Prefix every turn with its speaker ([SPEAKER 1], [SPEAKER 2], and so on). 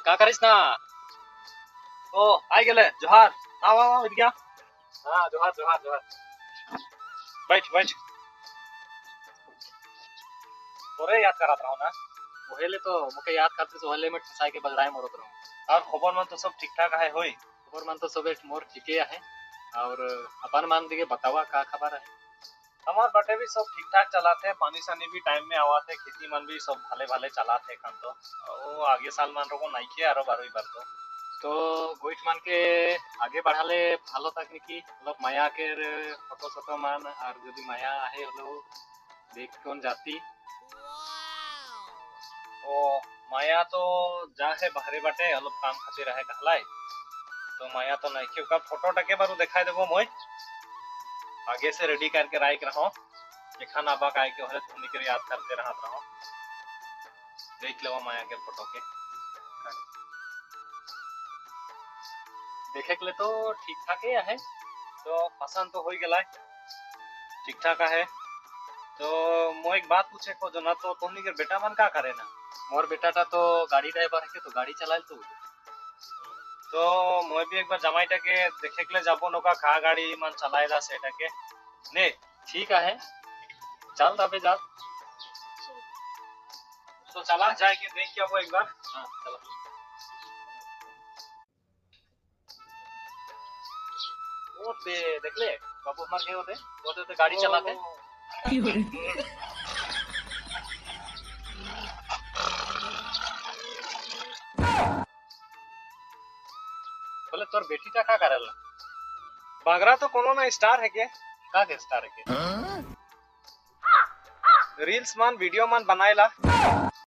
[SPEAKER 1] का करिस ना?
[SPEAKER 2] ओ आई गेले जोहार। आओ आओ इधर क्या?
[SPEAKER 1] हाँ जोहार जोहार जोहार।
[SPEAKER 2] बैठ बैठ। तोरे याद करा रहा हूँ ना।
[SPEAKER 1] ओहेले तो मुके याद करते सो ओहेले में ठसाई के बजराय मरत रहूं।
[SPEAKER 2] और खबर में तो सब ठीक ठाक है होई।
[SPEAKER 1] खबर मन तो सबे मोर ठीके है। और अपन मान दिगे बतावा का खबर है?
[SPEAKER 2] हमार बटे भी सब ठीक ठाक चलाते, पानी सानी भी टाइम में आवाते, खेती मन भी सब भले भले चलाते खान तो। ओ आगे साल मान रको नहीं किया आरो बारो बार
[SPEAKER 1] तो गोइठ मान के आगे बढ़ाले ভালো থাকনি কি অলপ মায়া के फोटो फोटो मान और যদি माया आहे হলো देख कौन जाती।
[SPEAKER 2] ओ माया तो जा है बाहरे बाटे अलग काम खातिर रहे कहलाई। तो माया तो नहीं क्यों का फोटो टके बारू दिखाई देबो मोय। आगे से रेडी करके राइक रहो। एखान आबा का के होले तुम निकर याद करते रहत रहो। देख लेवा माया के फोटो के।
[SPEAKER 1] देखे के लिए तो ठीक ठाक ही है।
[SPEAKER 2] तो पसंद तो हो ही गला ठीक ठाक है। तो मो एक बात पूछे को जो ना तो तुमनी के बेटा मन का करे ना?
[SPEAKER 1] मोर बेटाटा तो गाड़ी ड्राइवर है के तो गाड़ी चलाए
[SPEAKER 2] तो मैं भी एक बार जमाईटा के देखे के लिए जाबो नोका का गाड़ी मन चलाएला सेटा के ने।
[SPEAKER 1] ठीक है चल तबे जा।
[SPEAKER 2] तो चला जाए के देख के वो एक बार।
[SPEAKER 1] हाँ चलो। वो ते देख ले बाबू हमार के होते वो तो गाड़ी चलाते। बोले तोर बेटी का का करेला?
[SPEAKER 2] बागरा तो कोनो ना स्टार है के
[SPEAKER 1] का के स्टार है के?
[SPEAKER 2] रील्स मान वीडियो मान बनाएला।